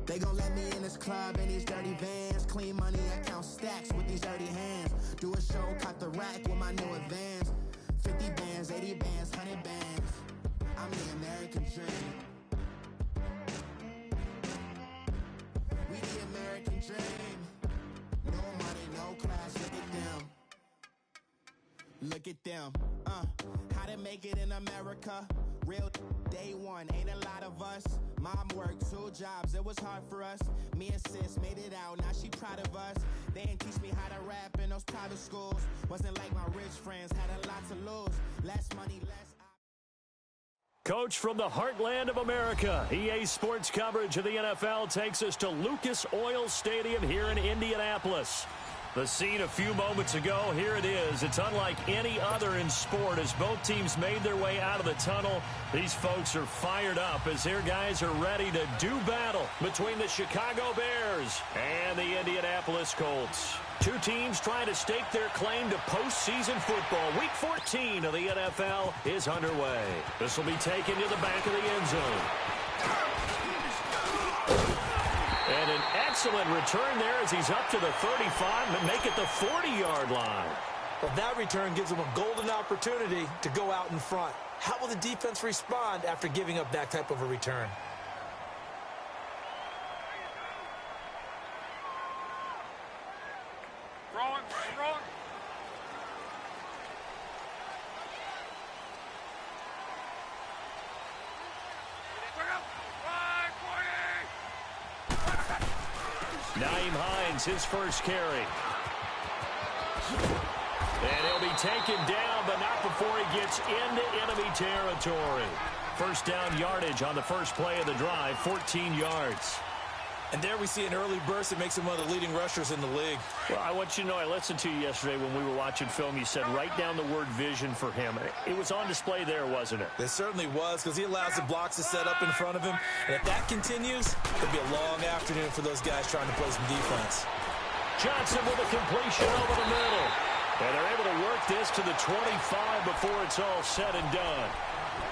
They gon' let me in this club in these dirty vans. Clean money, I count stacks with these dirty hands. Do a show, cut the rack with my new advance. 50 bands, 80 bands, 100 bands. I'm the American dream. We the American dream. No money, no class, look at them. Look at them, how to make it in America. Real day one, ain't a lot of us. Mom worked 2 jobs, it was hard for us. Me and sis made it out, now she proud of us. They didn't teach me how to rap in those private schools. Wasn't like my rich friends, had a lot to lose. Less money, less... Coach from the heartland of America, EA Sports coverage of the NFL takes us to Lucas Oil Stadium here in Indianapolis. The scene a few moments ago, here it is. It's unlike any other in sport as both teams made their way out of the tunnel. These folks are fired up as their guys are ready to do battle between the Chicago Bears and the Indianapolis Colts. Two teams trying to stake their claim to postseason football. Week 14 of the NFL is underway. This will be taken to the back of the end zone. And an excellent return there as he's up to the 35 and make it the 40-yard line. Well, that return gives them a golden opportunity to go out in front. How will the defense respond after giving up that type of a return? Throwing. Nyheim Hines, his first carry. And he'll be taken down, but not before he gets into enemy territory. First down yardage on the first play of the drive, 14 yards. And there we see an early burst that makes him one of the leading rushers in the league. Well, I want you to know, I listened to you yesterday when we were watching film. You said write down the word vision for him. It was on display there, wasn't it? It certainly was, because he allows the blocks to set up in front of him. And if that continues, it'll be a long afternoon for those guys trying to play some defense. Johnson with a completion over the middle. And they're able to work this to the 25 before it's all said and done.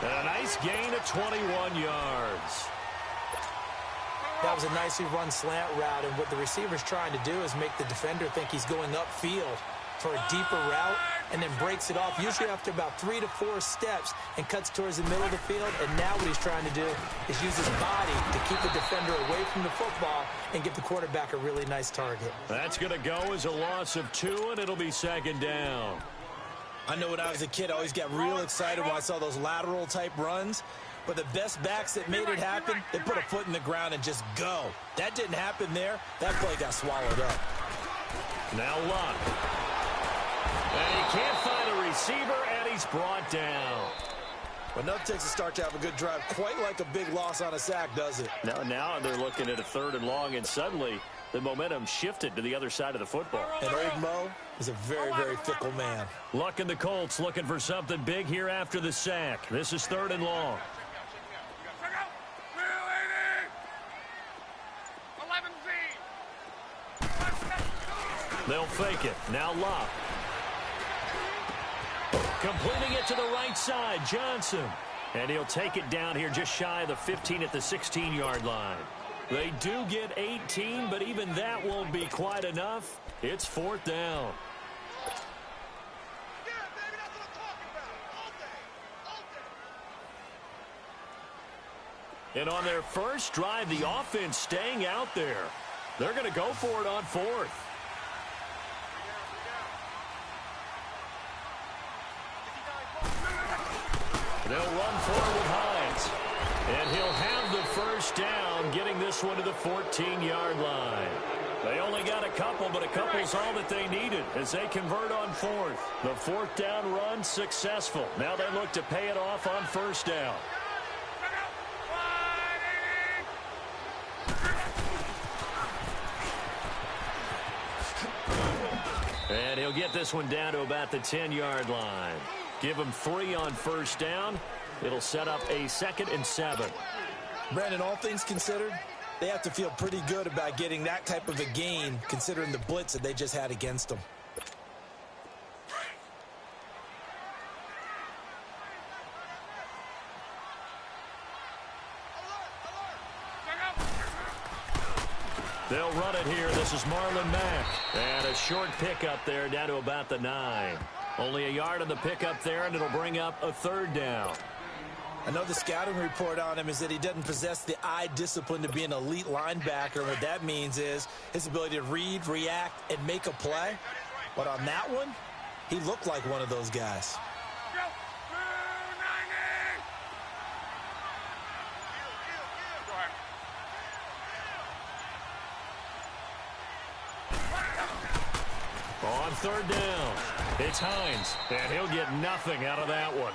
And a nice gain of 21 yards. That was a nicely run slant route, and what the receiver's trying to do is make the defender think he's going upfield for a deeper route, and then breaks it off, usually after about 3 to 4 steps, and cuts towards the middle of the field. And now what he's trying to do is use his body to keep the defender away from the football and give the quarterback a really nice target. That's going to go as a loss of 2, and it'll be second down. I know when I was a kid, I always got real excited when I saw those lateral-type runs. But the best backs that made it happen, they put a foot in the ground and just go. That didn't happen there. That play got swallowed up. Now Luck. And he can't find a receiver, and he's brought down. But enough takes a start to have a good drive. Quite like a big loss on a sack, does it? Now they're looking at a 3rd and long, and suddenly the momentum shifted to the other side of the football. And old Mo is a very, very fickle man. Luck and the Colts looking for something big here after the sack. This is 3rd and long. They'll fake it. Now Locke. Completing it to the right side, Johnson. And he'll take it down here just shy of the 15 at the 16-yard line. They do get 18, but even that won't be quite enough. It's 4th down. And on their first drive, the offense staying out there. They're going to go for it on 4th. They'll run forward with Hines. And he'll have the first down, getting this one to the 14-yard line. They only got a couple, but a couple's all that they needed as they convert on 4th. The 4th down run successful. Now they look to pay it off on 1st down. And he'll get this one down to about the 10-yard line. Give him 3 on 1st down. It'll set up a 2nd and 7. Brandon, all things considered, they have to feel pretty good about getting that type of a gain, considering the blitz that they just had against them. They'll run it here. This is Marlon Mack. And a short pickup there down to about the 9. Only a yard on the pickup there, and it'll bring up a 3rd down. I know the scouting report on him is that he doesn't possess the eye discipline to be an elite linebacker. What that means is his ability to read, react, and make a play. But on that one, he looked like one of those guys. On 3rd down, it's Hines, and he'll get nothing out of that one.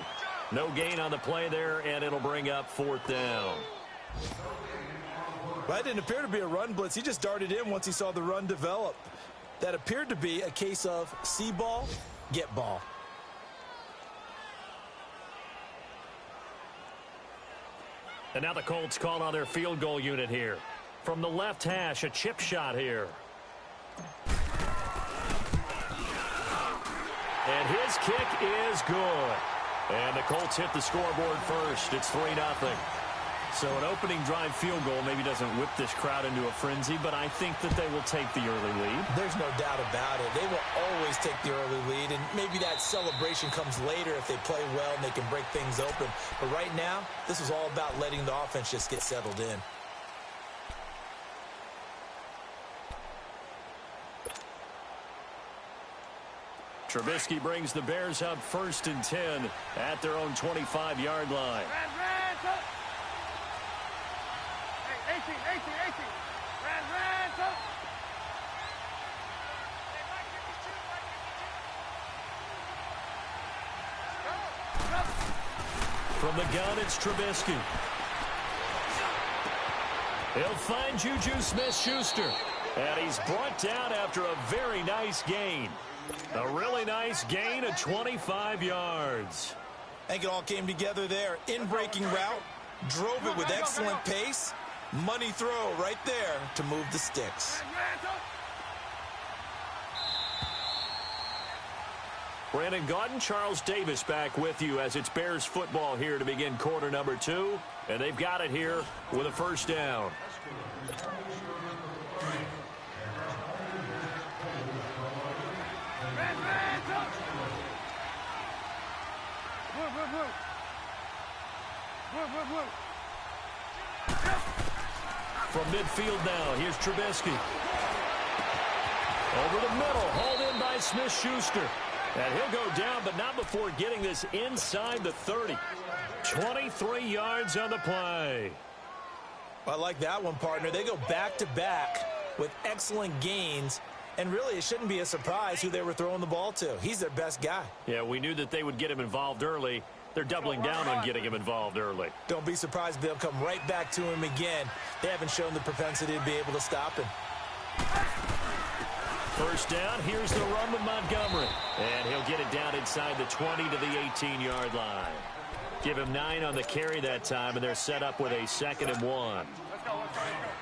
No gain on the play there, and it'll bring up 4th down. That didn't appear to be a run blitz. He just darted in once he saw the run develop. That appeared to be a case of see ball, get ball. And now the Colts call on their field goal unit here. From the left hash, a chip shot here. And his kick is good. And the Colts hit the scoreboard first. It's 3-0. So an opening drive field goal maybe doesn't whip this crowd into a frenzy, but I think that they will take the early lead. There's no doubt about it. They will always take the early lead, and maybe that celebration comes later if they play well and they can break things open. But right now, this is all about letting the offense just get settled in. Trubisky brings the Bears up 1st and 10 at their own 25-yard line. 18. From the gun, it's Trubisky. He'll find Juju Smith-Schuster. And he's brought down after a very nice gain. A really nice gain of 25 yards. I think it all came together there. In-breaking route, drove it with excellent pace. Money throw right there to move the sticks. Brandon Gaudin, Charles Davis back with you as it's Bears football here to begin quarter number 2. And they've got it here with a 1st down. From midfield now, here's Trubisky. Over the middle, hauled in by Smith-Schuster. And he'll go down, but not before getting this inside the 30. 23 yards on the play. I like that one, partner. They go back-to-back with excellent gains. And really, it shouldn't be a surprise who they were throwing the ball to. He's their best guy. Yeah, we knew that they would get him involved early. They're doubling down on getting him involved early. Don't be surprised if they'll come right back to him again. They haven't shown the propensity to be able to stop him. 1st down, here's the run with Montgomery. And he'll get it down inside the 20 to the 18-yard line. Give him 9 on the carry that time, and they're set up with a 2nd and 1.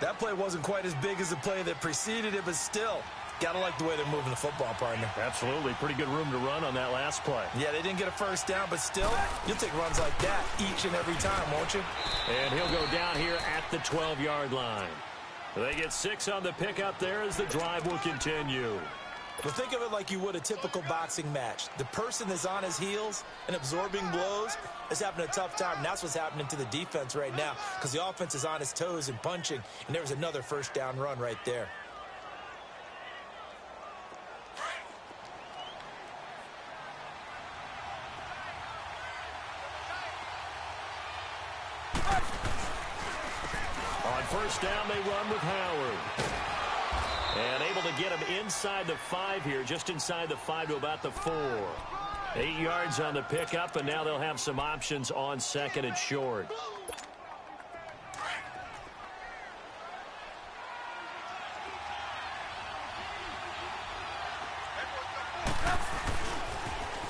That play wasn't quite as big as the play that preceded it, but still, gotta like the way they're moving the football, partner. Absolutely. Pretty good room to run on that last play. Yeah, they didn't get a 1st down, but still, you'll take runs like that each and every time, won't you? And he'll go down here at the 12-yard line. They get 6 on the pickup there as the drive will continue. But think of it like you would a typical boxing match. The person that's on his heels and absorbing blows is having a tough time. And that's what's happening to the defense right now because the offense is on his toes and punching. And there was another 1st down run right there. On 1st down, they run with Howard. And able to get him inside the 5 here, just inside the 5 to about the 4. 8 yards on the pickup, and now they'll have some options on 2nd and short.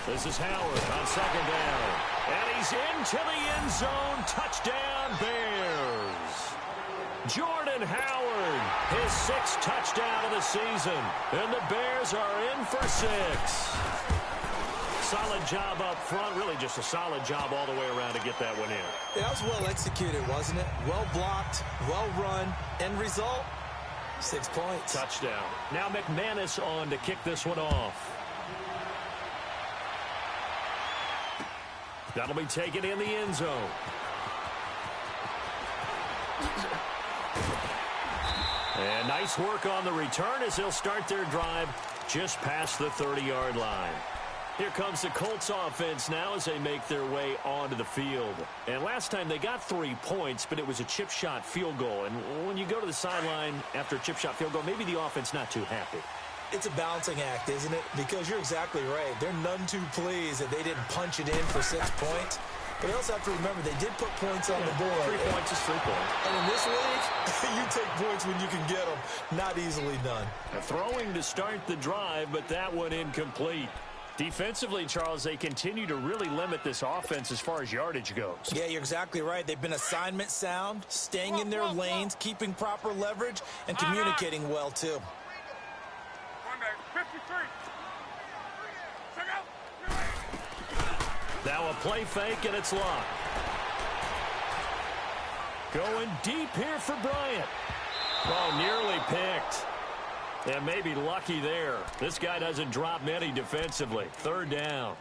This is Howard on 2nd down. And he's into the end zone. Touchdown, Bears. Jordan Howard, his 6th touchdown of the season. And the Bears are in for 6. Solid job up front. Really just a solid job all the way around to get that one in. That was well executed, wasn't it? Well blocked, well run. End result, 6 points. Touchdown. Now McManus on to kick this one off. That'll be taken in the end zone. And nice work on the return as they'll start their drive just past the 30-yard line. Here comes the Colts offense now as they make their way onto the field. And last time they got 3 points, but it was a chip shot field goal. And when you go to the sideline after a chip shot field goal, maybe the offense not too happy. It's a balancing act, isn't it? Because you're exactly right. They're none too pleased that they didn't punch it in for 6 points. But they also have to remember they did put points on the board. 3 points is 3 points. And in this league, you take points when you can get them. Not easily done. Throwing to start the drive, but that one incomplete. Defensively, Charles, they continue to really limit this offense as far as yardage goes. Yeah, you're exactly right. They've been assignment sound, staying in their lanes, keeping proper leverage, and communicating well, too. 53. Now a play fake, and it's locked. Going deep here for Bryant. Oh, nearly picked. And maybe lucky there. This guy doesn't drop many defensively. 3rd down.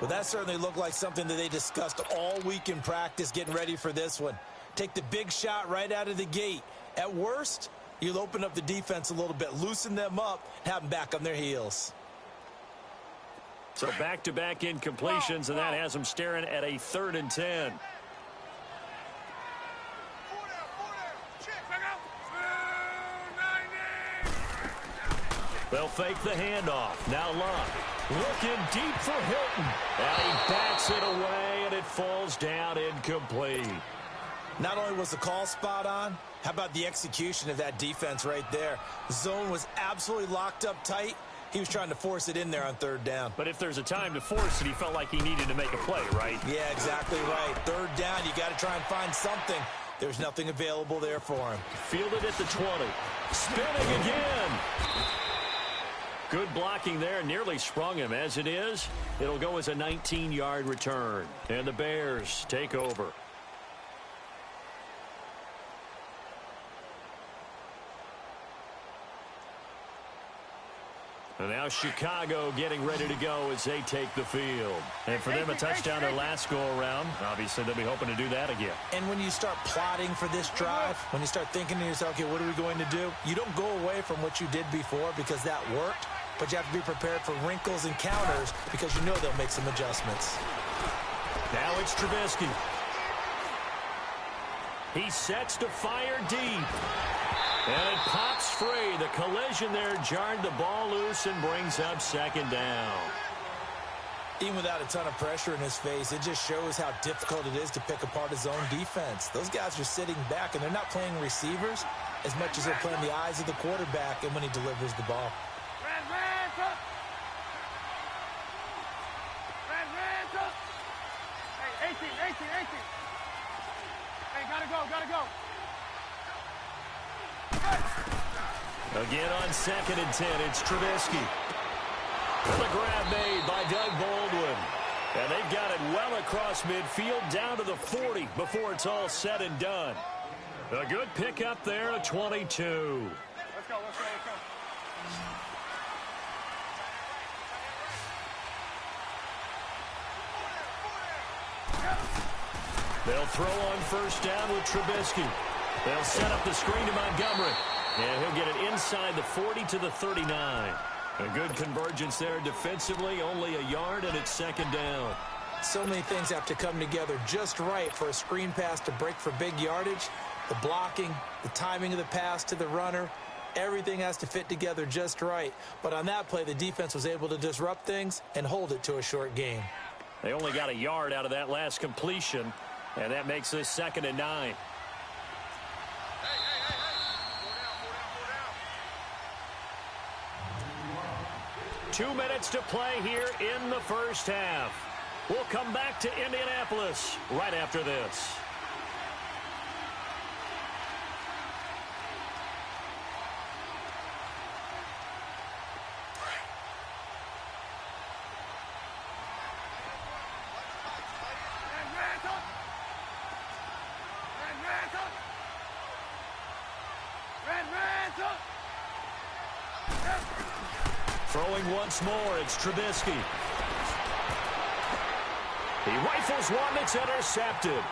Well, that certainly looked like something that they discussed all week in practice getting ready for this one. Take the big shot right out of the gate. At worst, you'll open up the defense a little bit, loosen them up, and have them back on their heels. So back-to-back incompletions, and that has them staring at a 3rd and 10. They'll fake the handoff. Now Luck. Looking deep for Hilton. And he backs it away, and it falls down incomplete. Not only was the call spot on, how about the execution of that defense right there? The zone was absolutely locked up tight. He was trying to force it in there on 3rd down. But if there's a time to force it, he felt like he needed to make a play, right? Yeah, exactly right. 3rd down, you got to try and find something. There's nothing available there for him. Fielded at the 20. Spinning again. Good blocking there. Nearly sprung him. As it is, it'll go as a 19-yard return. And the Bears take over. And now Chicago getting ready to go as they take the field. And for them, a touchdown their last go-around. Obviously, they'll be hoping to do that again. And when you start plotting for this drive, when you start thinking to yourself, okay, what are we going to do? You don't go away from what you did before because that worked, but you have to be prepared for wrinkles and counters because you know they'll make some adjustments. Now it's Trubisky. He sets to fire deep. And it pops free. The collision there jarred the ball loose and brings up 2nd down. Even without a ton of pressure in his face, it just shows how difficult it is to pick apart his own defense. Those guys are sitting back, and they're not playing receivers as much as they're playing the eyes of the quarterback and when he delivers the ball. Hey, 18. Hey, gotta go. Again on 2nd and 10, it's Trubisky. The grab made by Doug Baldwin. And they've got it well across midfield down to the 40 before it's all said and done. A good pickup there at 22. Let's go. They'll throw on 1st down with Trubisky. They'll set up the screen to Montgomery. And he'll get it inside the 40 to the 39. A good convergence there defensively, only a yard, and it's 2nd down. So many things have to come together just right for a screen pass to break for big yardage. The blocking, the timing of the pass to the runner, everything has to fit together just right. But on that play, the defense was able to disrupt things and hold it to a short game. They only got a yard out of that last completion, and that makes this 2nd and 9. 2 minutes to play here in the 1st half. We'll come back to Indianapolis right after this. Red! Throwing once more, it's Trubisky. He rifles one that's intercepted.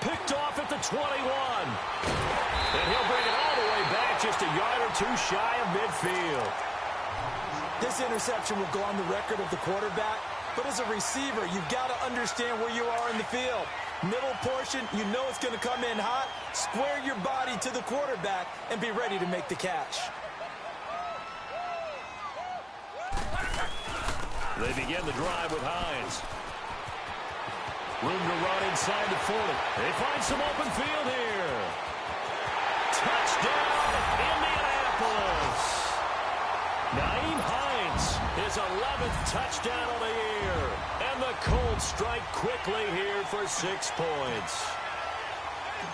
Picked off at the 21. And he'll bring it all the way back, just a yard or two shy of midfield. This interception will go on the record of the quarterback, but as a receiver, you've got to understand where you are in the field. Middle portion, you know it's going to come in hot. Square your body to the quarterback and be ready to make the catch. They begin the drive with Hines. Room to run inside the 40. They find some open field here. Touchdown, Indianapolis. Nyheim Hines, his 11th touchdown of the year. And the Colts strike quickly here for 6 points.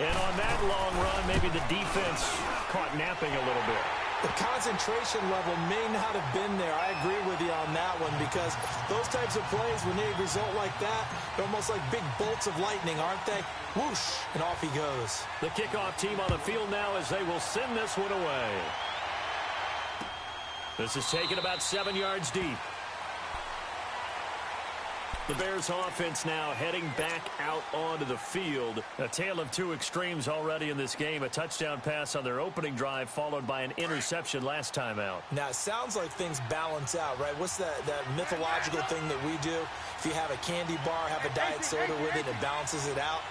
And on that long run, maybe the defense caught napping a little bit. The concentration level may not have been there. I agree with you on that one, because those types of plays, when they result like that, they're almost like big bolts of lightning, aren't they? Whoosh, and off he goes. The kickoff team on the field now as they will send this one away. This is taken about 7 yards deep. The Bears offense now heading back out onto the field. A tale of two extremes already in this game. A touchdown pass on their opening drive followed by an interception last time out. Now, it sounds like things balance out, right? What's that mythological thing that we do? If you have a candy bar, have a diet soda with it, it balances it out.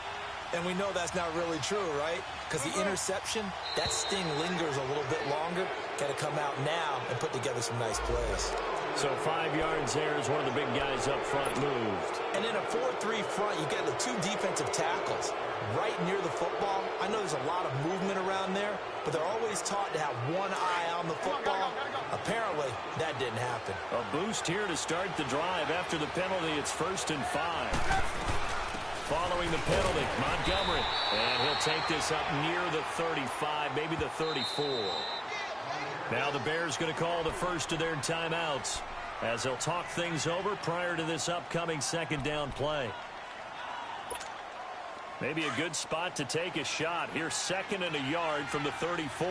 And we know that's not really true, right? Because the interception, that sting lingers a little bit longer. Got to come out now and put together some nice plays. So 5 yards there as one of the big guys up front moved. And in a 4-3 front, you got the 2 defensive tackles right near the football. I know there's a lot of movement around there, but they're always taught to have one eye on the football. Apparently, that didn't happen. A boost here to start the drive. After the penalty, it's 1st and 5. Following the penalty, Montgomery. And he'll take this up near the 35, maybe the 34. Now the Bears going to call the first of their timeouts as they'll talk things over prior to this upcoming second down play. Maybe a good spot to take a shot. Here's 2nd and a yard from the 34.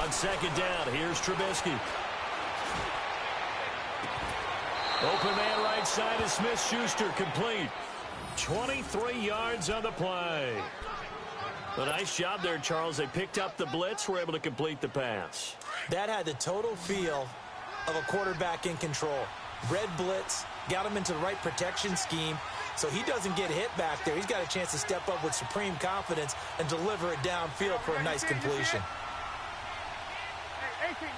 On 2nd down, here's Trubisky. Open man right side is Smith-Schuster, complete. 23 yards on the play. A nice job there, Charles. They picked up the blitz, were able to complete the pass. That had the total feel of a quarterback in control. Red blitz, got him into the right protection scheme, so he doesn't get hit back there. He's got a chance to step up with supreme confidence and deliver it downfield for a nice completion. 18.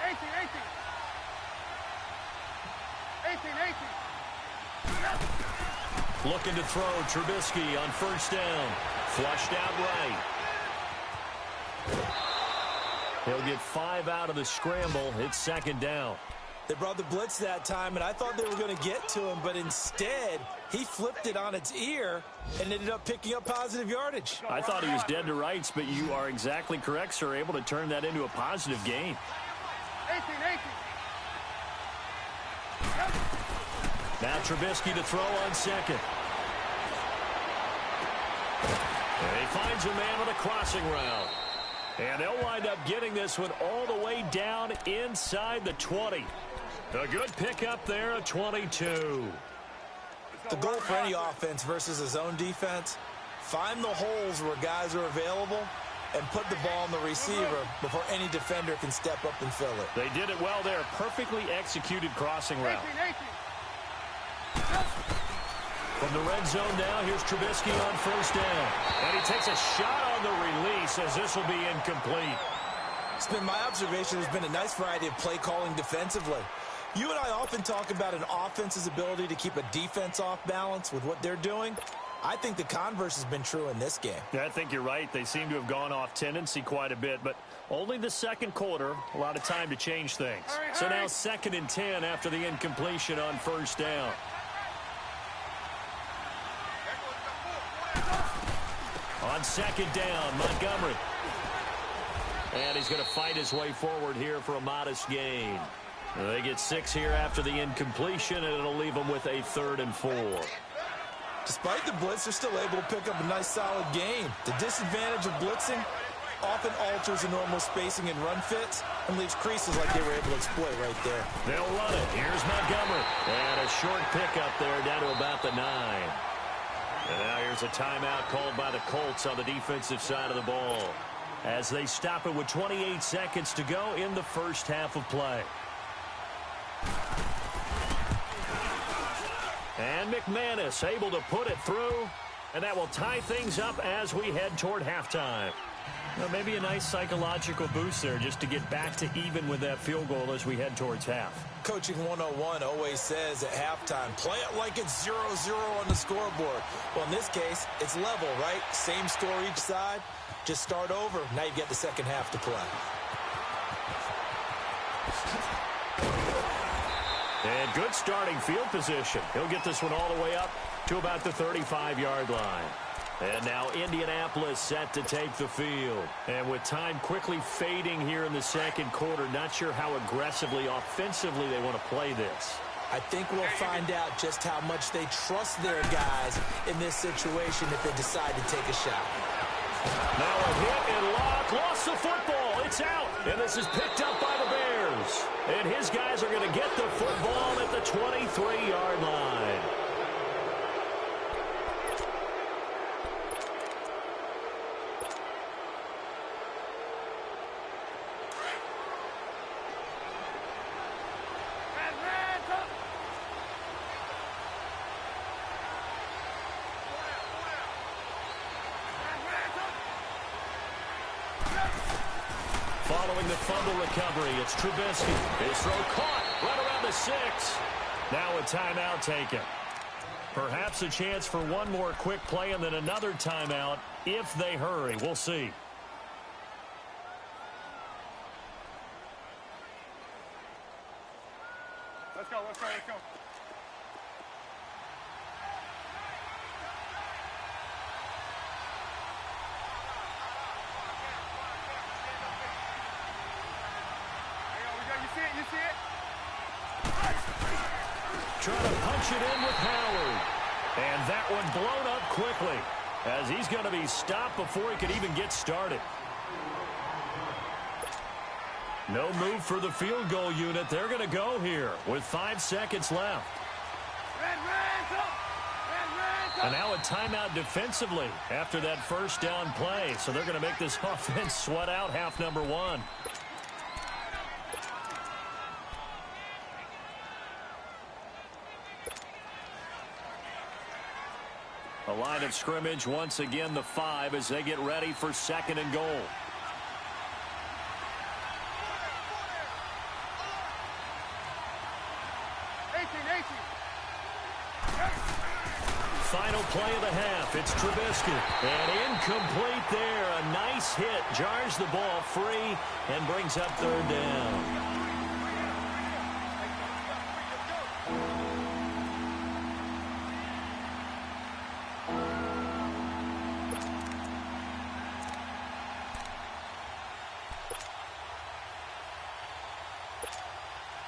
Looking to throw, Trubisky on 1st down. Flushed out right. He'll get 5 out of the scramble. It's 2nd down. They brought the blitz that time, and I thought they were going to get to him, but instead, he flipped it on its ear and ended up picking up positive yardage. I thought he was dead to rights, but you are exactly correct, sir. Able to turn that into a positive gain. 18. Now Trubisky to throw on 2nd. And he finds a man on a crossing route. And they'll wind up getting this one all the way down inside the 20. A good pickup there, a 22. The goal for any offense versus a zone defense, find the holes where guys are available and put the ball on the receiver before any defender can step up and fill it. They did it well there. Perfectly executed crossing route. 18. From the red zone now, here's Trubisky on 1st down. And he takes a shot on the release as this will be incomplete. It's been my observation there's been a nice variety of play calling defensively. You and I often talk about an offense's ability to keep a defense off balance with what they're doing. I think the converse has been true in this game. Yeah, I think you're right. They seem to have gone off tendency quite a bit, but only the 2nd quarter, a lot of time to change things. So now 2nd and 10 after the incompletion on 1st down. On 2nd down, Montgomery. And he's going to fight his way forward here for a modest gain. They get 6 here after the incompletion, and it'll leave them with a 3rd and 4. Despite the blitz, they're still able to pick up a nice, solid gain. The disadvantage of blitzing often alters the normal spacing and run fits and leaves creases like they were able to exploit right there. They'll run it. Here's Montgomery. And a short pickup there down to about the 9. And now here's a timeout called by the Colts on the defensive side of the ball as they stop it with 28 seconds to go in the first half of play. And McManus able to put it through, and that will tie things up as we head toward halftime. Well, maybe a nice psychological boost there just to get back to even with that field goal as we head towards half. Coaching 101 always says at halftime, play it like it's 0-0 on the scoreboard. Well, in this case, it's level, right? Same score each side. Just start over. Now you get the second half to play. And good starting field position. He'll get this one all the way up to about the 35-yard line. And now Indianapolis set to take the field. And with time quickly fading here in the second quarter, not sure how aggressively, offensively they want to play this. I think we'll find out just how much they trust their guys in this situation if they decide to take a shot. Now a hit and lock. Lost the football. It's out. And this is picked up by the Bears. And his guys are going to get the football at the 23-yard line. Following the fumble recovery, it's Trubisky. His throw caught right around the 6. Now a timeout taken. Perhaps a chance for one more quick play and then another timeout if they hurry. We'll see. Let's go, let's go, let's go. You see it? Trying to punch it in with Howard. And that one blown up quickly as he's going to be stopped before he could even get started. No move for the field goal unit. They're going to go here with 5 seconds left. And now a timeout defensively after that first down play. So they're going to make this offense sweat out half number 1. A line of scrimmage once again the 5 as they get ready for second and goal. Final play of the half. It's Trubisky. And incomplete there. A nice hit. Jars the ball free and brings up third down.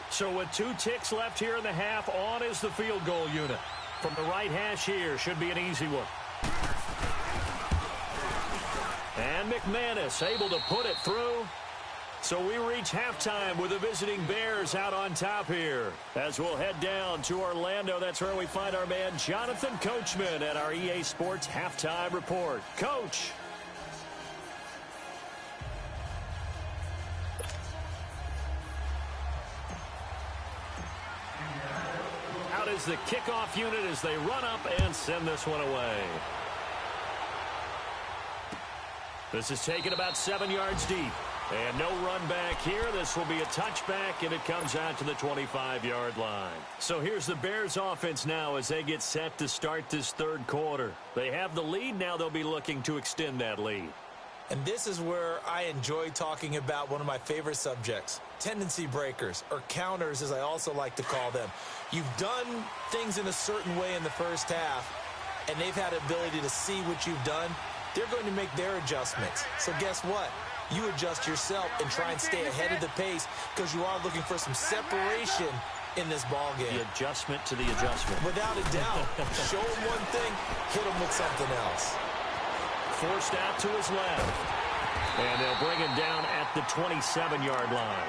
So with 2 ticks left here in the half, on is the field goal unit. From the right hash here, should be an easy one. And McManus able to put it through. So we reach halftime with the visiting Bears out on top here. As we'll head down to Orlando, that's where we find our man Jonathan Coachman at our EA Sports Halftime Report. Coach. Is the kickoff unit as they run up and send this one away. This is taken about 7 yards deep. And no run back here. This will be a touchback, and it comes out to the 25-yard line. So here's the Bears offense now as they get set to start this third quarter. They have the lead. Now they'll be looking to extend that lead. And this is where I enjoy talking about one of my favorite subjects, tendency breakers, or counters as I also like to call them. You've done things in a certain way in the first half, and they've had ability to see what you've done. They're going to make their adjustments. So guess what? You adjust yourself and try and stay ahead of the pace because you are looking for some separation in this ball game. The adjustment to the adjustment. Without a doubt. Show him one thing, hit him with something else. Forced out to his left. And they'll bring him down at the 27-yard line.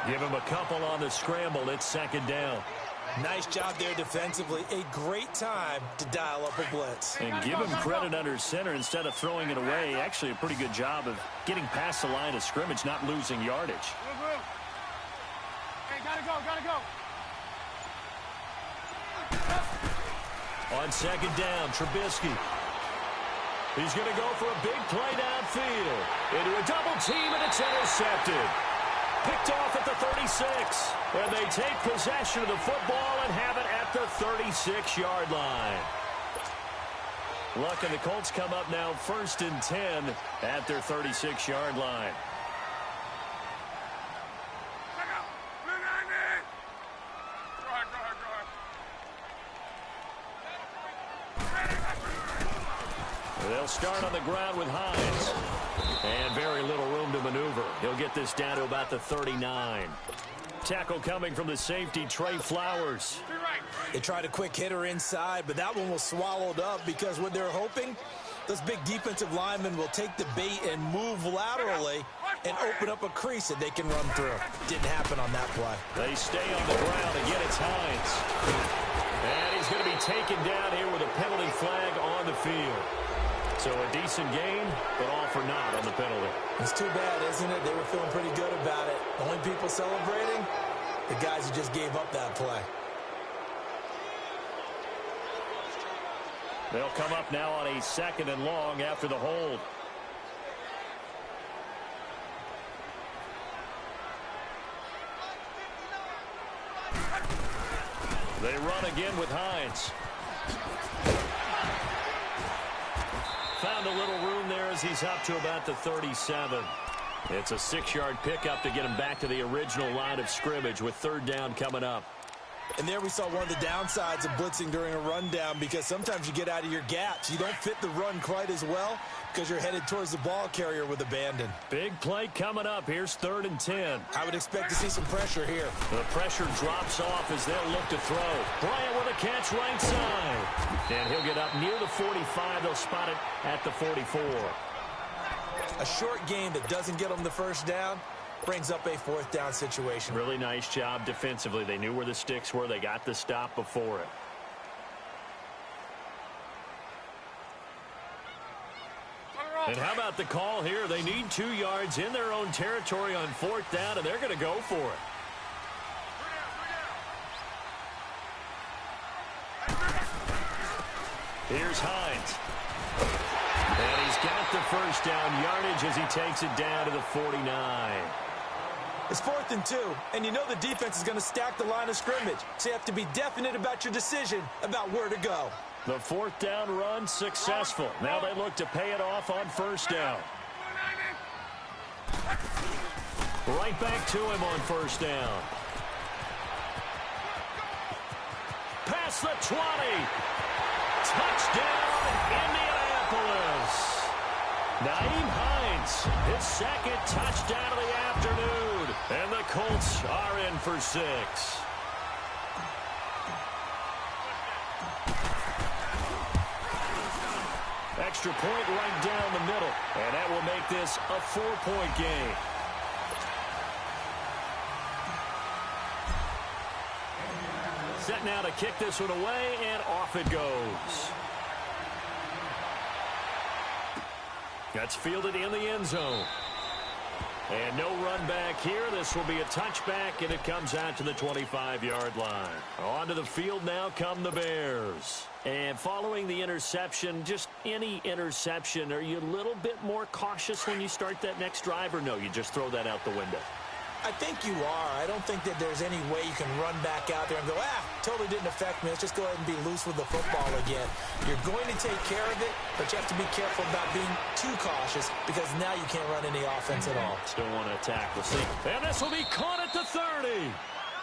Give him a couple on the scramble. It's second down. Nice job there defensively. A great time to dial up a blitz. And give him credit under center instead of throwing it away. Actually a pretty good job of getting past the line of scrimmage, not losing yardage. Okay, gotta go. On second down, Trubisky. He's going to go for a big play downfield. Into a double team, and it's intercepted. Picked off at the 36. And they take possession of the football and have it at the 36-yard line. Luck and the Colts come up now 1st and 10 at their 36-yard line. They'll start on the ground with Hines. And very little room to maneuver. He'll get this down to about the 39. Tackle coming from the safety, Trey Flowers. They tried a quick hitter inside, but that one was swallowed up because what they're hoping, those big defensive linemen will take the bait and move laterally and open up a crease that they can run through. Didn't happen on that play. They stay on the ground. Again, it's Hines. And he's going to be taken down here with a penalty flag on the field. So a decent game, but all for naught on the penalty. It's too bad, isn't it? They were feeling pretty good about it. The only people celebrating, the guys who just gave up that play. They'll come up now on a 2nd and long after the hold. They run again with Hines. Found a little room there as he's up to about the 37. It's a 6-yard pickup to get him back to the original line of scrimmage with 3rd down coming up. And there we saw one of the downsides of blitzing during a rundown because sometimes you get out of your gaps. You don't fit the run quite as well because you're headed towards the ball carrier with abandon. Big play coming up. Here's 3rd and 10. I would expect to see some pressure here. The pressure drops off as they'll look to throw. Bryant with a catch right side. And he'll get up near the 45. They'll spot it at the 44. A short game that doesn't get them the 1st down brings up a 4th down situation. Really nice job defensively. They knew where the sticks were. They got the stop before it. And how about the call here? They need 2 yards in their own territory on 4th down, and they're going to go for it. Here's Hines. And he's got the 1st down yardage as he takes it down to the 49. It's 4th and 2, and you know the defense is going to stack the line of scrimmage, so you have to be definite about your decision about where to go. The 4th down run successful. Now they look to pay it off on 1st down. Right back to him on 1st down. Past the 20. Touchdown, Indianapolis. Nyheim Hines, his 2nd touchdown of the afternoon. And the Colts are in for 6. Extra point right down the middle. And that will make this a 4-point game. Set now to kick this one away, and off it goes. That's fielded in the end zone. And no run back here. This will be a touchback, and it comes out to the 25-yard line. Onto the field now come the Bears. And following the interception, just any interception, are you a little bit more cautious when you start that next drive, or no, you just throw that out the window? I think you are. I don't think that there's any way you can run back out there and go, totally didn't affect me. Let's just go ahead and be loose with the football again. You're going to take care of it, but you have to be careful about being too cautious because now you can't run any offense at all. Still want to attack. We'll see. And this will be caught at the 30.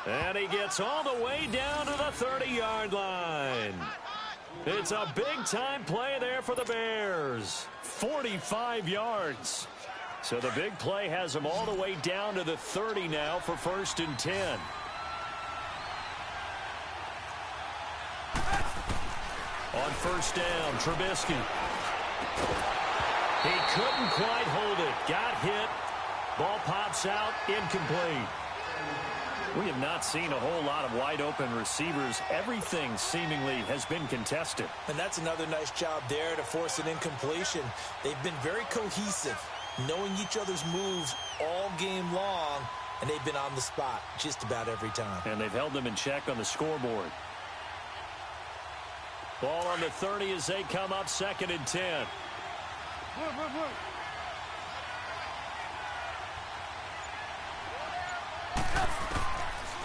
And he gets all the way down to the 30-yard line. It's a big-time play there for the Bears. 45 yards. So the big play has them all the way down to the 30 now for 1st and 10. On first down, Trubisky. He couldn't quite hold it. Got hit. Ball pops out, incomplete. We have not seen a whole lot of wide-open receivers. Everything seemingly has been contested. And that's another nice job there to force an incompletion. They've been very cohesive, knowing each other's moves all game long, and they've been on the spot just about every time. And they've held them in check on the scoreboard. Ball on the 30 as they come up 2nd and 10.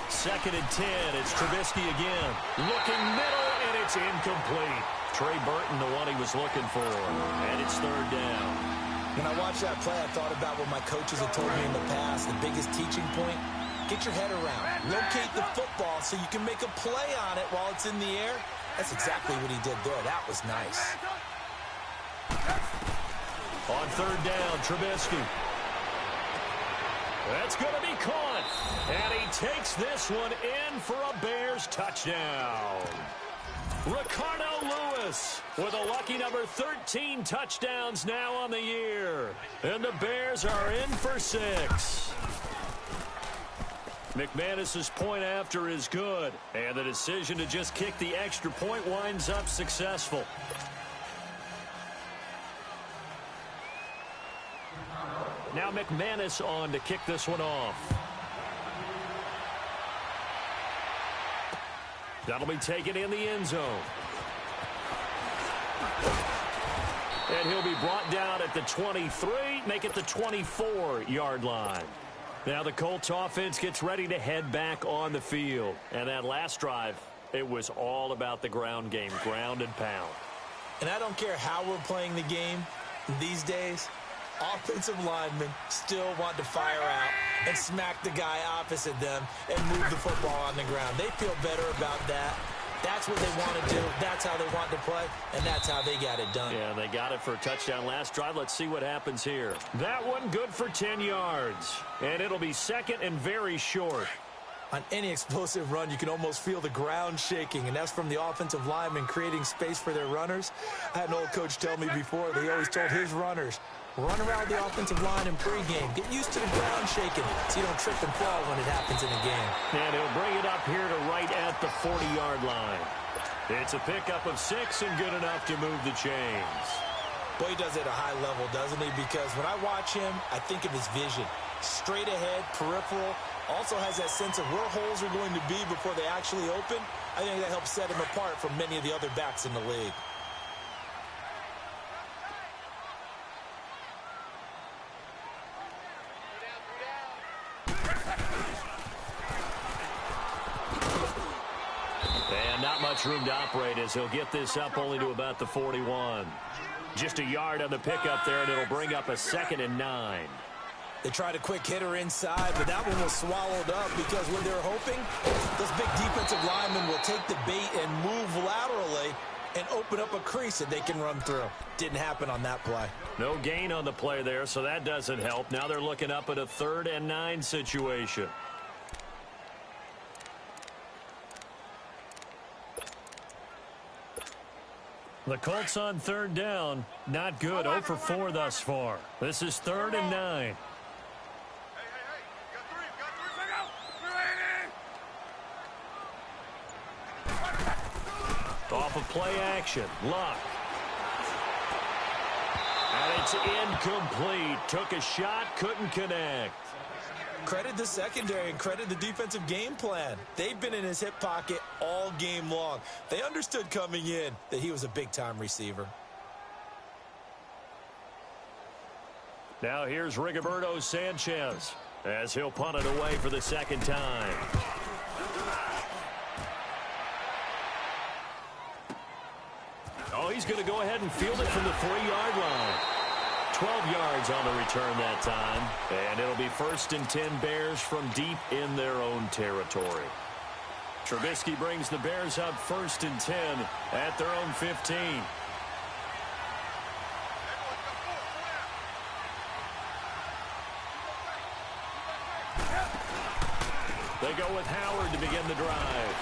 Second and 10. It's Trubisky again. Looking middle, and it's incomplete. Trey Burton, the one he was looking for. And it's 3rd down. When I watched that play, I thought about what my coaches had told me in the past. The biggest teaching point, get your head around. Locate the football so you can make a play on it while it's in the air. That's exactly what he did there. That was nice. On 3rd down, Trubisky. That's going to be caught. And he takes this one in for a Bears touchdown. Ricardo Lewis with a lucky number 13 touchdowns now on the year. And the Bears are in for 6. McManus's point after is good. And the decision to just kick the extra point winds up successful. Now McManus on to kick this one off. That'll be taken in the end zone. And he'll be brought down at the 23, make it the 24-yard line. Now the Colts offense gets ready to head back on the field. And that last drive, it was all about the ground game, ground and pound. And I don't care how we're playing the game these days, offensive linemen still want to fire out and smack the guy opposite them and move the football on the ground. They feel better about that. That's what they want to do. That's how they want to play, and that's how they got it done. Yeah, they got it for a touchdown last drive. Let's see what happens here. That one good for 10 yards, and it'll be 2nd and very short. On any explosive run, you can almost feel the ground shaking, and that's from the offensive linemen creating space for their runners. I had an old coach tell me before, they always told his runners, run around the offensive line in pregame. Get used to the ground shaking so you don't trip and fall when it happens in a game. And he'll bring it up here to right at the 40-yard line. It's a pickup of 6 and good enough to move the chains. Boy, he does it at a high level, doesn't he? Because when I watch him, I think of his vision. Straight ahead, peripheral, also has that sense of where holes are going to be before they actually open. I think that helps set him apart from many of the other backs in the league. And not much room to operate as he'll get this up only to about the 41. Just a yard on the pickup there, and it'll bring up a 2nd and 9. They tried a quick hitter inside, but that one was swallowed up because when they're hoping, those big defensive linemen will take the bait and move laterally and open up a crease that they can run through. Didn't happen on that play. No gain on the play there, so that doesn't help. Now they're looking up at a 3rd and 9 situation. The Colts on 3rd down. Not good. 0 for 4 thus far. This is 3rd and 9. Off of play action. Luck. And it's incomplete. Took a shot, couldn't connect. Credit the secondary and credit the defensive game plan. They've been in his hip pocket all game long. They understood coming in that he was a big-time receiver. Now here's Rigoberto Sanchez as he'll punt it away for the 2nd time. Oh, he's going to go ahead and field it from the 3-yard line. 12 yards on the return that time. And it'll be 1st and 10 Bears from deep in their own territory. Trubisky brings the Bears up 1st and 10 at their own 15. They go with Howard to begin the drive.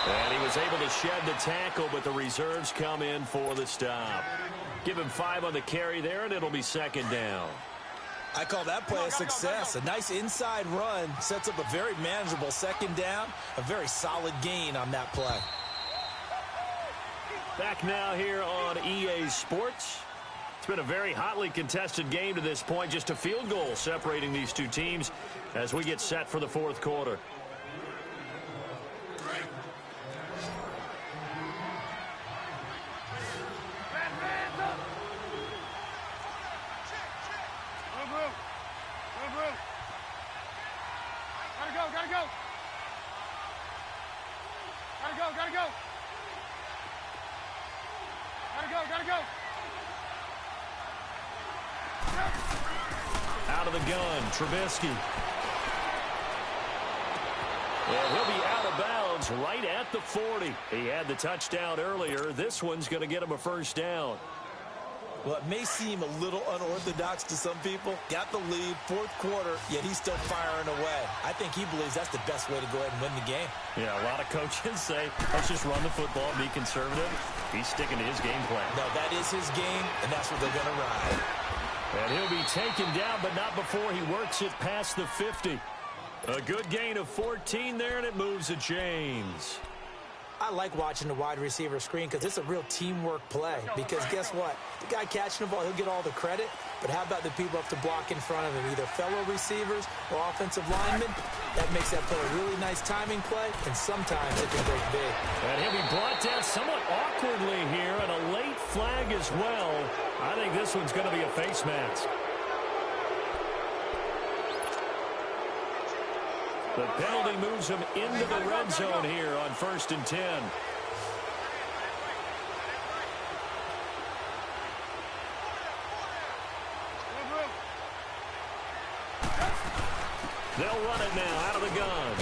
And he was able to shed the tackle, but the reserves come in for the stop. Give him 5 on the carry there, and it'll be second down. I call that play a success. A nice inside run sets up a very manageable second down. A very solid gain on that play. Back now here on EA Sports. It's been a very hotly contested game to this point. Just a field goal separating these two teams as we get set for the fourth quarter. Out of the gun, Trubisky. And he'll be out of bounds right at the 40. He had the touchdown earlier. This one's going to get him a first down. Well, it may seem a little unorthodox to some people. Got the lead, fourth quarter, yet he's still firing away. I think he believes that's the best way to go ahead and win the game. Yeah, a lot of coaches say, let's just run the football and be conservative. He's sticking to his game plan. No, that is his game, and that's what they're going to ride. And he'll be taken down, but not before he works it past the 50. A good gain of 14 there, and it moves the chains. I like watching the wide receiver screen because it's a real teamwork play. Because guess what? The guy catching the ball, he'll get all the credit. But how about the people up to block in front of him, either fellow receivers or offensive linemen? That makes that play a really nice timing play, and sometimes it can break big. And he'll be brought down somewhat awkwardly here, and a late flag as well. I think this one's going to be a face mask. The penalty moves him into the red zone here on 1st and 10. They'll run it now out of the gun.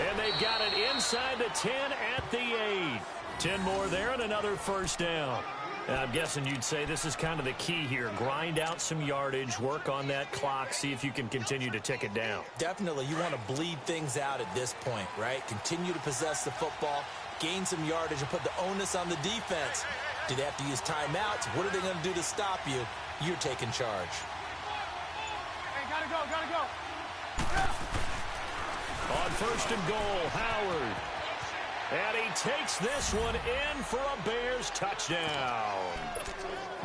And they've got it inside the 10 at the 8. 10 more there and another first down. I'm guessing you'd say this is kind of the key here. Grind out some yardage, work on that clock, see if you can continue to tick it down. Definitely, you want to bleed things out at this point, right? Continue to possess the football, gain some yardage, and put the onus on the defense. Do they have to use timeouts? What are they going to do to stop you? You're taking charge. Hey, gotta go. On 1st and goal, Howard. And he takes this one in for a Bears touchdown.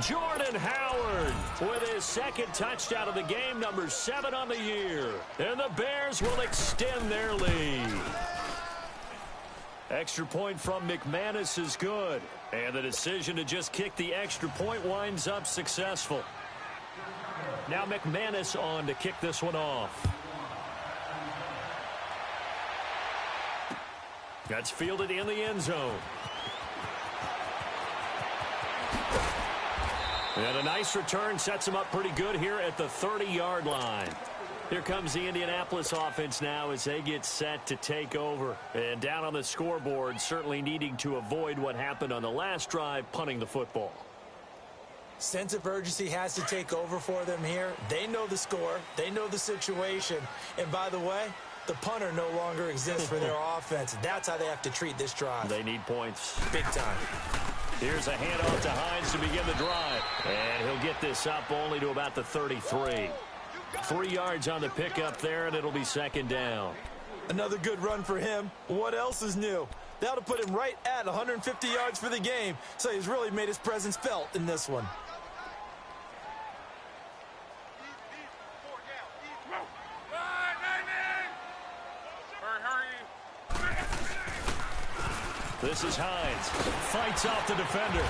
Jordan Howard with his second touchdown of the game, number 7 on the year. And the Bears will extend their lead. Extra point from McManus is good. And the decision to just kick the extra point winds up successful. Now McManus on to kick this one off. That's fielded in the end zone. And a nice return sets him up pretty good here at the 30-yard line. Here comes the Indianapolis offense now as they get set to take over. And down on the scoreboard, certainly needing to avoid what happened on the last drive, punting the football. Sense of urgency has to take over for them here. They know the score. They know the situation. And by the way, the punter no longer exists for their offense. That's how they have to treat this drive. They need points. Big time. Here's a handoff to Hines to begin the drive. And he'll get this up only to about the 33. 3 yards on the pickup there, and it'll be second down. Another good run for him. What else is new? That'll put him right at 150 yards for the game. So he's really made his presence felt in this one. This is Hines. Fights off the defender.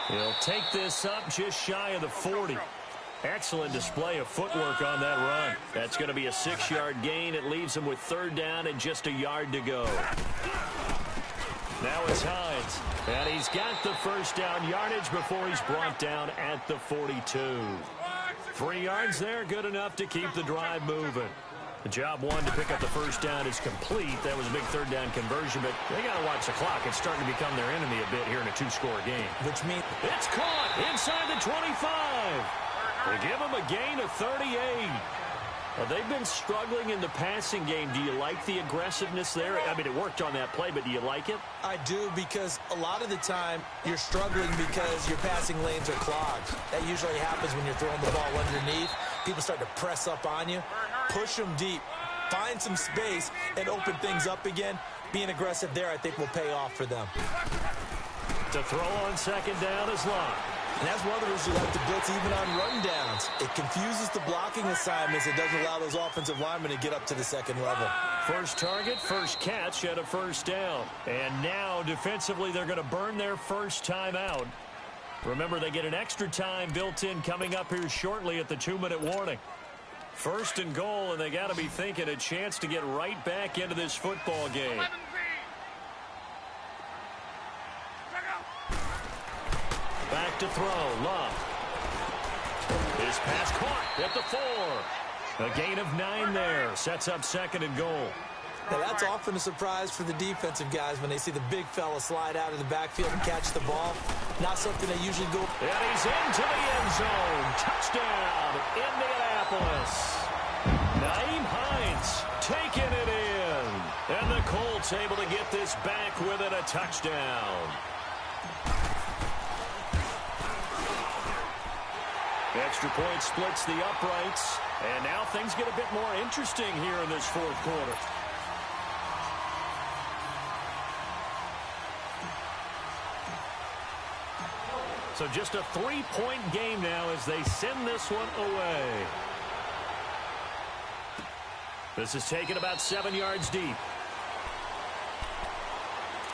He'll take this up just shy of the 40. Excellent display of footwork on that run. That's going to be a 6-yard gain. It leaves him with 3rd down and just a yard to go. Now it's Hines. And he's got the first down yardage before he's brought down at the 42. 3 yards there, good enough to keep the drive moving. The job one to pick up the first down is complete. That was a big 3rd down conversion, but they got to watch the clock. It's starting to become their enemy a bit here in a 2-score game. Which means it's caught inside the 25. They give him a gain of 38. Well, they've been struggling in the passing game. Do you like the aggressiveness there? I mean, it worked on that play, but do you like it? I do, because a lot of the time you're struggling because your passing lanes are clogged. That usually happens when you're throwing the ball underneath. People start to press up on you. Push them deep. Find some space and open things up again. Being aggressive there, I think, will pay off for them. To throw on second down is Locke. And that's one of the reasons you like to blitz even on rundowns. It confuses the blocking assignments. It doesn't allow those offensive linemen to get up to the second level. First target, first catch, and a first down. And now, defensively, they're going to burn their first time out. Remember, they get an extra time built in coming up here shortly at the 2-minute warning. First and goal, and they got to be thinking a chance to get right back into this football game. Back to throw, Love. His pass caught at the 4. A gain of 9 there. Sets up second and goal. Now, that's often a surprise for the defensive guys when they see the big fella slide out of the backfield and catch the ball. Not something they usually go. And he's into the end zone. Touchdown, Indianapolis. Nyheim Hines taking it in. And the Colts able to get this back within a touchdown. Extra point splits the uprights. And now things get a bit more interesting here in this fourth quarter. So just a 3-point game now as they send this one away. This is taken about 7 yards deep.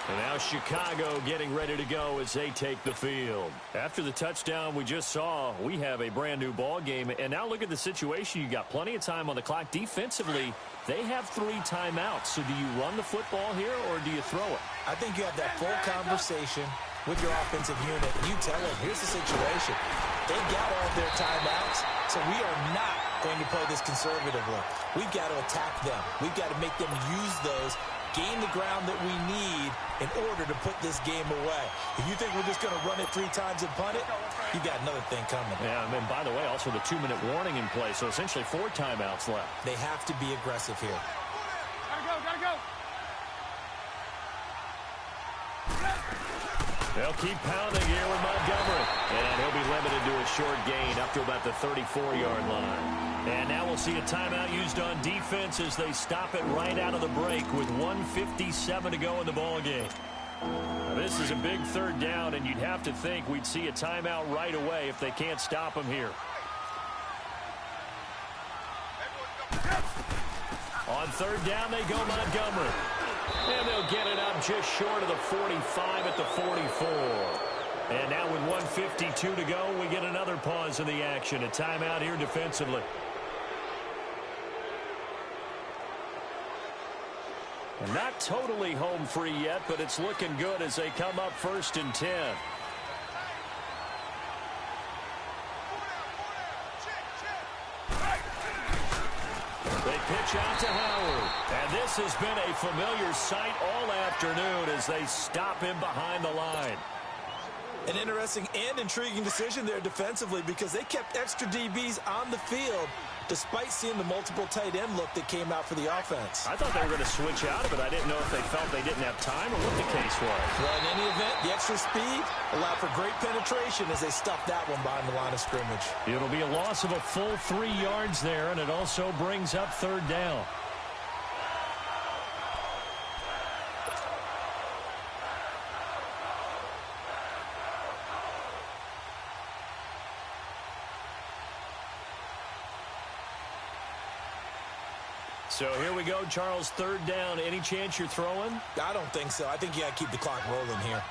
And now Chicago getting ready to go as they take the field. After the touchdown we just saw, we have a brand new ball game. And now look at the situation. You got plenty of time on the clock. Defensively, they have 3 timeouts. So do you run the football here or do you throw it? I think you have that full conversation with your offensive unit. You tell them, here's the situation. They got all their timeouts, so we are not going to play this conservatively. We've got to attack them. We've got to make them use those, gain the ground that we need in order to put this game away. If you think we're just going to run it 3 times and punt it, you've got another thing coming. Yeah, and by the way, also the 2-minute warning in play, so essentially 4 timeouts left. They have to be aggressive here. Gotta go, gotta go. They'll keep pounding here with Montgomery. And he'll be limited to a short gain up to about the 34-yard line. And now we'll see a timeout used on defense as they stop it right out of the break with 1:57 to go in the ballgame. Now this is a big third down, and you'd have to think we'd see a timeout right away if they can't stop him here. On third down, they go Montgomery. And they'll get it up just short of the 45 at the 44. And now with 1:52 to go, we get another pause in the action. A timeout here defensively. And not totally home free yet, but it's looking good as they come up 1st and 10. They pitch out to Howard. And this has been a familiar sight all afternoon as they stop him behind the line. An interesting and intriguing decision there defensively because they kept extra DBs on the field despite seeing the multiple tight end look that came out for the offense. I thought they were going to switch out of it. I didn't know if they felt they didn't have time or what the case was. Well, in any event, the extra speed allowed for great penetration as they stuffed that one behind the line of scrimmage. It'll be a loss of a full 3 yards there, and it also brings up third down. So here we go, Charles, third down. Any chance you're throwing? I don't think so. I think you got to keep the clock rolling here.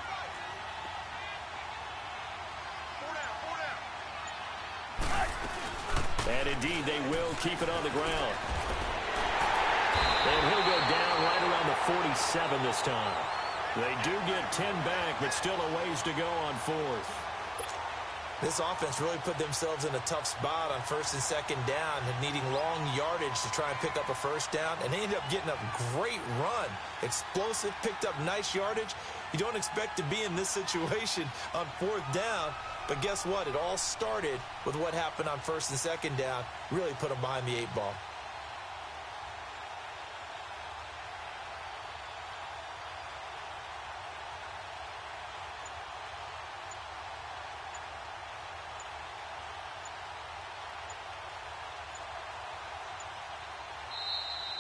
And indeed, they will keep it on the ground. And he'll go down right around the 47 this time. They do get 10 back, but still a ways to go on 4th. This offense really put themselves in a tough spot on 1st and 2nd down, and needing long yardage to try and pick up a first down, and they ended up getting a great run. Explosive, picked up nice yardage. You don't expect to be in this situation on 4th down, but guess what? It all started with what happened on 1st and 2nd down. Really put them behind the 8 ball.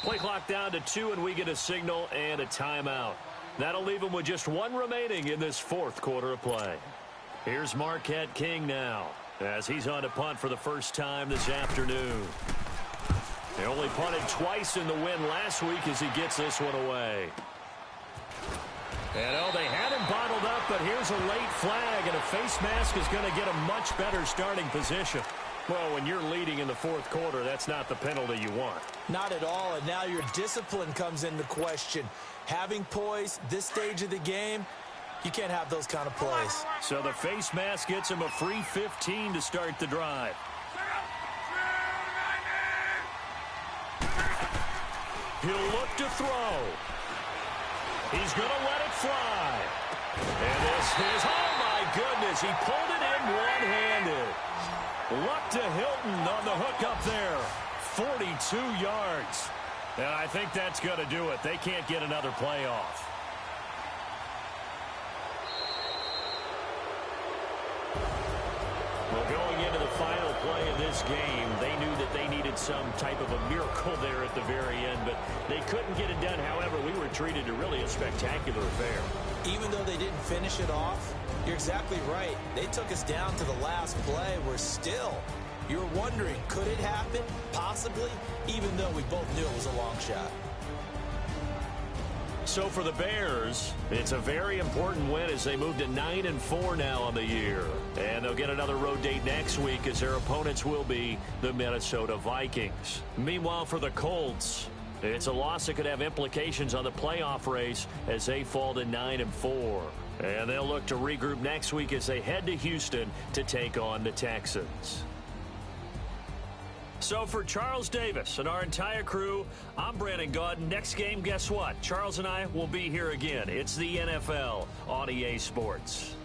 Play clock down to 2, and we get a signal and a timeout. That'll leave them with just 1 remaining in this 4th quarter of play. Here's Marquette King now, as he's on to punt for the first time this afternoon. They only punted twice in the win last week as he gets this one away. And they had him bottled up, but here's a late flag, and a face mask is going to get a much better starting position. Well, when you're leading in the 4th quarter, that's not the penalty you want. Not at all, and now your discipline comes into question. Having poise this stage of the game, you can't have those kind of plays. So the face mask gets him a free 15 to start the drive. He'll look to throw. He's going to let it fly. And this is, oh my goodness, he pulled it in one-handed. Luck to Hilton on the hook up there. 42 yards. And I think that's going to do it. They can't get another play off. Well, going into the final play of this game, they knew that they needed some type of a miracle there at the very end, but they couldn't get it done. However, we were treated to really a spectacular affair. Even though they didn't finish it off, you're exactly right. They took us down to the last play. We're still, you're wondering, could it happen? Possibly, even though we both knew it was a long shot. So for the Bears, it's a very important win as they move to 9-4 now on the year. And they'll get another road date next week as their opponents will be the Minnesota Vikings. Meanwhile, for the Colts, it's a loss that could have implications on the playoff race as they fall to 9-4. And they'll look to regroup next week as they head to Houston to take on the Texans. So for Charles Davis and our entire crew, I'm Brandon Gaudin. Next game, guess what? Charles and I will be here again. It's the NFL on EA Sports.